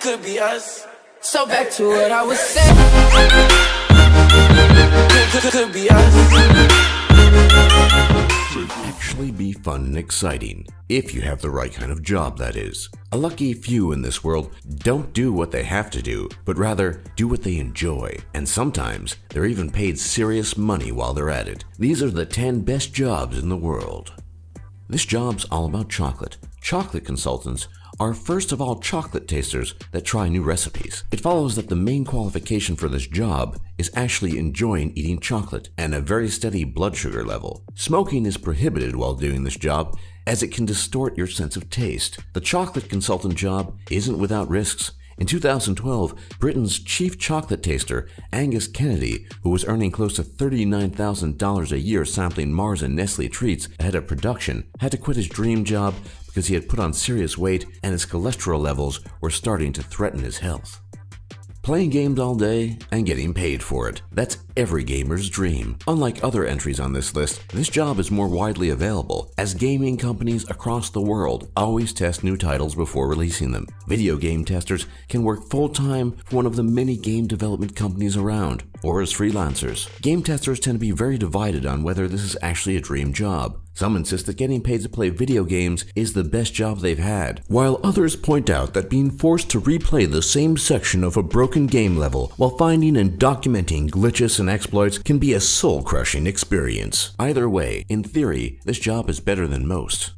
could be us. So back to what I was saying. Could be us. Actually be fun and exciting, if you have the right kind of job, that is. A lucky few in this world don't do what they have to do, but rather do what they enjoy, and sometimes they're even paid serious money while they're at it. These are the 10 best jobs in the world. This job's all about chocolate. Chocolate consultants are first of all chocolate tasters that try new recipes. It follows that the main qualification for this job is actually enjoying eating chocolate and a very steady blood sugar level. Smoking is prohibited while doing this job as it can distort your sense of taste. The chocolate consultant job isn't without risks. In 2012, Britain's chief chocolate taster, Angus Kennedy, who was earning close to $39,000 a year sampling Mars and Nestle treats ahead of production, had to quit his dream job because he had put on serious weight and his cholesterol levels were starting to threaten his health. Playing games all day and getting paid for it. That's every gamer's dream. Unlike other entries on this list, this job is more widely available, as gaming companies across the world always test new titles before releasing them. Video game testers can work full-time for one of the many game development companies around, or as freelancers. Game testers tend to be very divided on whether this is actually a dream job. Some insist that getting paid to play video games is the best job they've had, while others point out that being forced to replay the same section of a broken game level while finding and documenting glitches and exploits can be a soul-crushing experience. Either way, in theory, this job is better than most.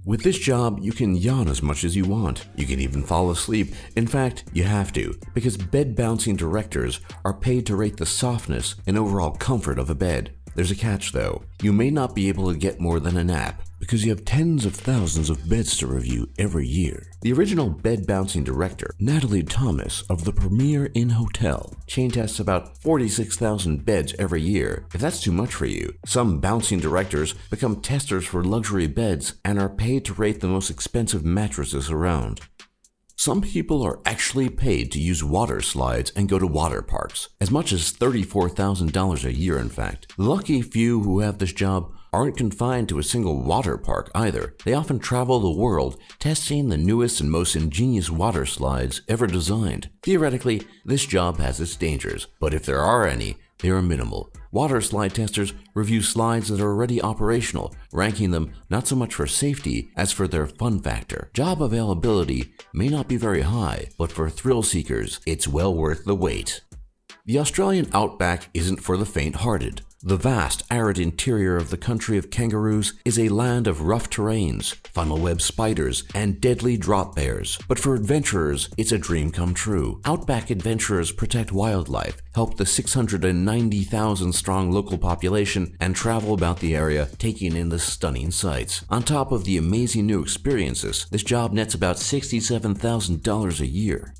With this job, you can yawn as much as you want. You can even fall asleep. In fact, you have to, because bed-bouncing directors are paid to rate the softness and overall comfort of a bed. There's a catch though. You may not be able to get more than a nap because you have tens of thousands of beds to review every year. The original bed-bouncing director, Natalie Thomas of the Premier Inn Hotel, chain tests about 46,000 beds every year. If that's too much for you, some bouncing directors become testers for luxury beds and are paid to rate the most expensive mattresses around. Some people are actually paid to use water slides and go to water parks, as much as $34,000 a year in fact. The lucky few who have this job aren't confined to a single water park either. They often travel the world testing the newest and most ingenious water slides ever designed. Theoretically, this job has its dangers, but if there are any, they are minimal. Water slide testers review slides that are already operational, ranking them not so much for safety as for their fun factor. Job availability may not be very high, but for thrill seekers, it's well worth the wait. The Australian outback isn't for the faint-hearted. The vast, arid interior of the country of kangaroos is a land of rough terrains, funnel-web spiders, and deadly drop bears. But for adventurers, it's a dream come true. Outback adventurers protect wildlife, help the 690,000-strong local population, and travel about the area, taking in the stunning sights. On top of the amazing new experiences, this job nets about $67,000 a year.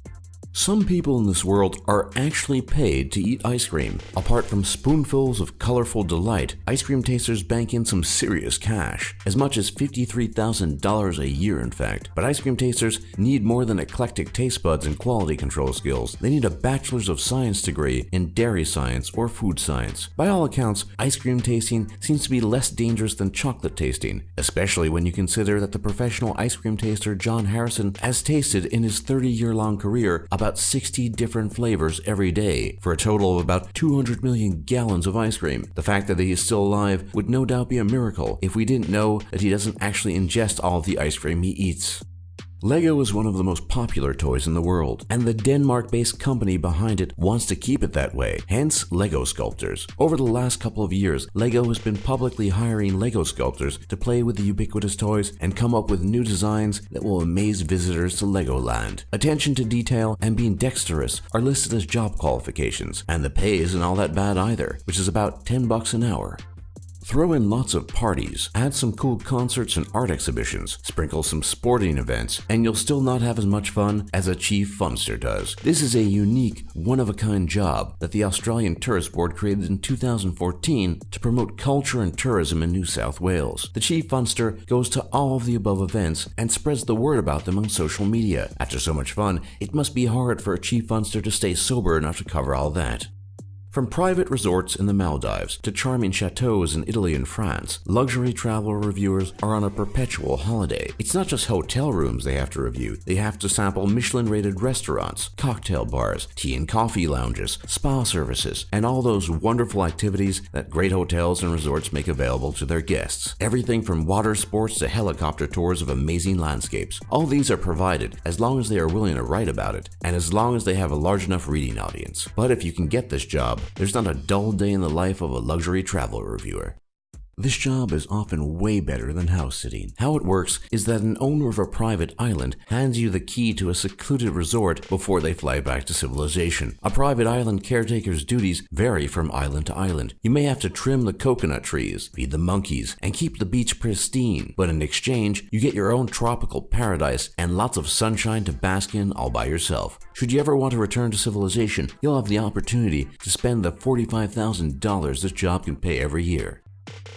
Some people in this world are actually paid to eat ice cream. Apart from spoonfuls of colorful delight, ice cream tasters bank in some serious cash, as much as $53,000 a year in fact. But ice cream tasters need more than eclectic taste buds and quality control skills. They need a Bachelor's of Science degree in dairy science or food science. By all accounts, ice cream tasting seems to be less dangerous than chocolate tasting, especially when you consider that the professional ice cream taster John Harrison has tasted in his 30-year-long career about 60 different flavors every day, for a total of about 200 million gallons of ice cream. The fact that he is still alive would no doubt be a miracle if we didn't know that he doesn't actually ingest all of the ice cream he eats. Lego is one of the most popular toys in the world, and the Denmark-based company behind it wants to keep it that way, hence Lego Sculptors. Over the last couple of years, Lego has been publicly hiring Lego sculptors to play with the ubiquitous toys and come up with new designs that will amaze visitors to Legoland. Attention to detail and being dexterous are listed as job qualifications, and the pay isn't all that bad either, which is about $10 an hour. Throw in lots of parties, add some cool concerts and art exhibitions, sprinkle some sporting events, and you'll still not have as much fun as a chief funster does. This is a unique, one-of-a-kind job that the Australian Tourist Board created in 2014 to promote culture and tourism in New South Wales. The chief funster goes to all of the above events and spreads the word about them on social media. After so much fun, it must be hard for a chief funster to stay sober enough to cover all that. From private resorts in the Maldives to charming chateaus in Italy and France, luxury travel reviewers are on a perpetual holiday. It's not just hotel rooms they have to review. They have to sample Michelin-rated restaurants, cocktail bars, tea and coffee lounges, spa services, and all those wonderful activities that great hotels and resorts make available to their guests. Everything from water sports to helicopter tours of amazing landscapes. All these are provided as long as they are willing to write about it, and as long as they have a large enough reading audience. But if you can get this job, there's not a dull day in the life of a luxury travel reviewer. This job is often way better than house sitting. How it works is that an owner of a private island hands you the key to a secluded resort before they fly back to civilization. A private island caretaker's duties vary from island to island. You may have to trim the coconut trees, feed the monkeys, and keep the beach pristine, but in exchange, you get your own tropical paradise and lots of sunshine to bask in all by yourself. Should you ever want to return to civilization, you'll have the opportunity to spend the $45,000 this job can pay every year.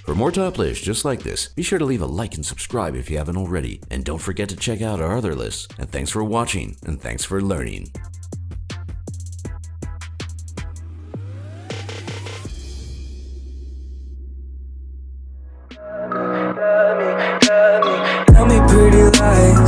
For more top lists just like this, be sure to leave a like and subscribe if you haven't already. And don't forget to check out our other lists. And thanks for watching, and thanks for learning. Tell me pretty lies.